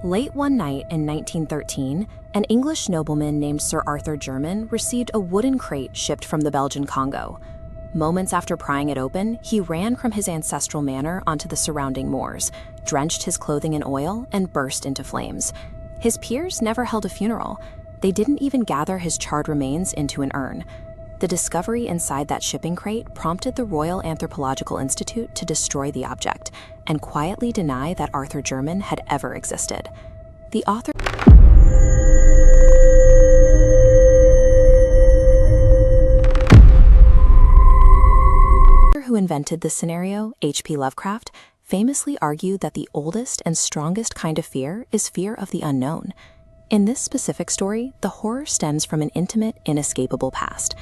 Late one night in 1913, an English nobleman named Sir Arthur Jermyn received a wooden crate shipped from the Belgian Congo. Moments after prying it open, he ran from his ancestral manor onto the surrounding moors, drenched his clothing in oil, and burst into flames. His peers never held a funeral. They didn't even gather his charred remains into an urn. The discovery inside that shipping crate prompted the Royal Anthropological Institute to destroy the object and quietly deny that Arthur Jermyn had ever existed. The author who invented this scenario, H.P. Lovecraft, famously argued that the oldest and strongest kind of fear is fear of the unknown. In this specific story, the horror stems from an intimate, inescapable past.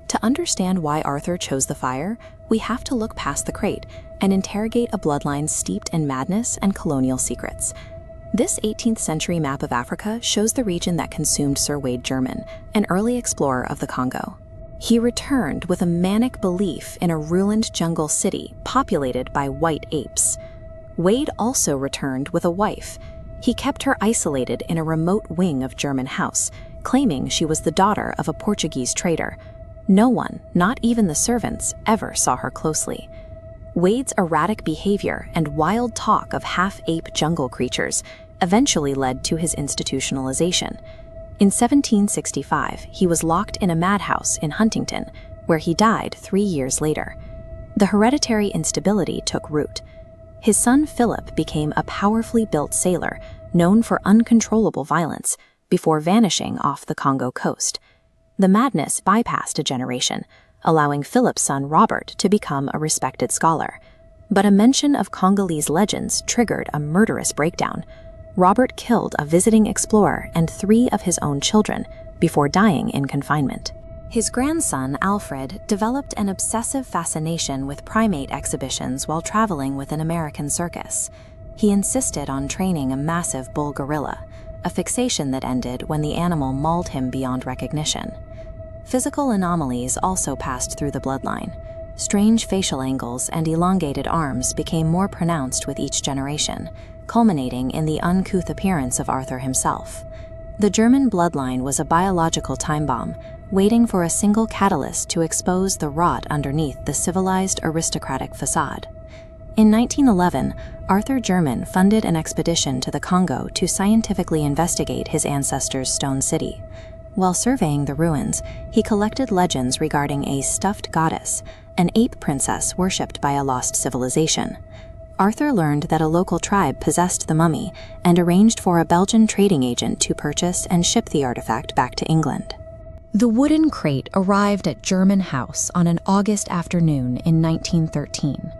To understand why Arthur chose the fire, we have to look past the crate and interrogate a bloodline steeped in madness and colonial secrets. This 18th century map of Africa shows the region that consumed Sir Wade Jermyn, an early explorer of the Congo. He returned with a manic belief in a ruined jungle city populated by white apes. Wade also returned with a wife. He kept her isolated in a remote wing of Jermyn house, claiming she was the daughter of a Portuguese trader. No one, not even the servants, ever saw her closely. Wade's erratic behavior and wild talk of half-ape jungle creatures eventually led to his institutionalization. In 1765, he was locked in a madhouse in Huntington, where he died 3 years later. The hereditary instability took root. His son Philip became a powerfully built sailor, known for uncontrollable violence, before vanishing off the Congo coast. The madness bypassed a generation, allowing Philip's son Robert to become a respected scholar. But a mention of Congolese legends triggered a murderous breakdown. Robert killed a visiting explorer and 3 of his own children before dying in confinement. His grandson, Alfred, developed an obsessive fascination with primate exhibitions while traveling with an American circus. He insisted on training a massive bull gorilla, a fixation that ended when the animal mauled him beyond recognition. Physical anomalies also passed through the bloodline. Strange facial angles and elongated arms became more pronounced with each generation, culminating in the uncouth appearance of Arthur himself. The Jermyn bloodline was a biological time bomb, waiting for a single catalyst to expose the rot underneath the civilized aristocratic facade. In 1911, Arthur Jermyn funded an expedition to the Congo to scientifically investigate his ancestors' stone city. While surveying the ruins, he collected legends regarding a stuffed goddess, an ape princess worshipped by a lost civilization. Arthur learned that a local tribe possessed the mummy and arranged for a Belgian trading agent to purchase and ship the artifact back to England. The wooden crate arrived at Jermyn House on an August afternoon in 1913.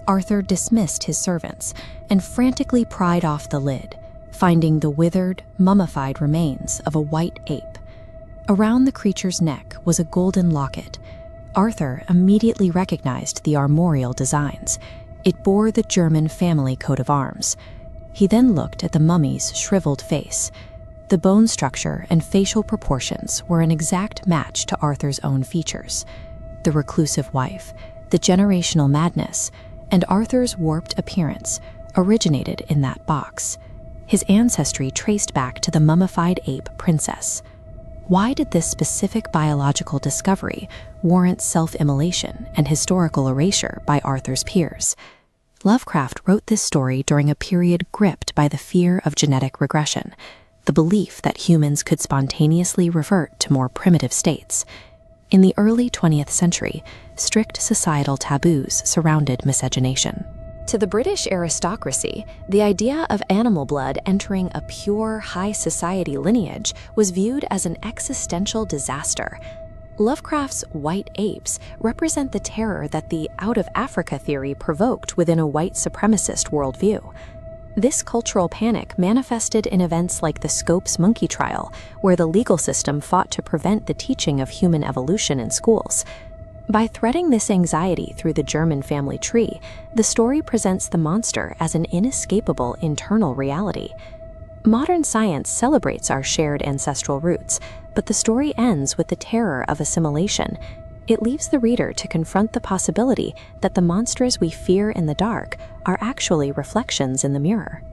Arthur dismissed his servants and frantically pried off the lid, finding the withered, mummified remains of a white ape. Around the creature's neck was a golden locket. Arthur immediately recognized the armorial designs. It bore the Jermyn family coat of arms. He then looked at the mummy's shriveled face. The bone structure and facial proportions were an exact match to Arthur's own features. The reclusive wife, the generational madness, and Arthur's warped appearance originated in that box. His ancestry traced back to the mummified ape princess. Why did this specific biological discovery warrant self-immolation and historical erasure by Arthur's peers? Lovecraft wrote this story during a period gripped by the fear of genetic regression, the belief that humans could spontaneously revert to more primitive states. In the early 20th century, strict societal taboos surrounded miscegenation. To the British aristocracy, the idea of animal blood entering a pure, high society lineage was viewed as an existential disaster. Lovecraft's white apes represent the terror that the out-of-Africa theory provoked within a white supremacist worldview. This cultural panic manifested in events like the Scopes monkey trial, where the legal system fought to prevent the teaching of human evolution in schools. By threading this anxiety through the Jermyn family tree, the story presents the monster as an inescapable internal reality. Modern science celebrates our shared ancestral roots, but the story ends with the terror of assimilation. It leaves the reader to confront the possibility that the monsters we fear in the dark are actually reflections in the mirror.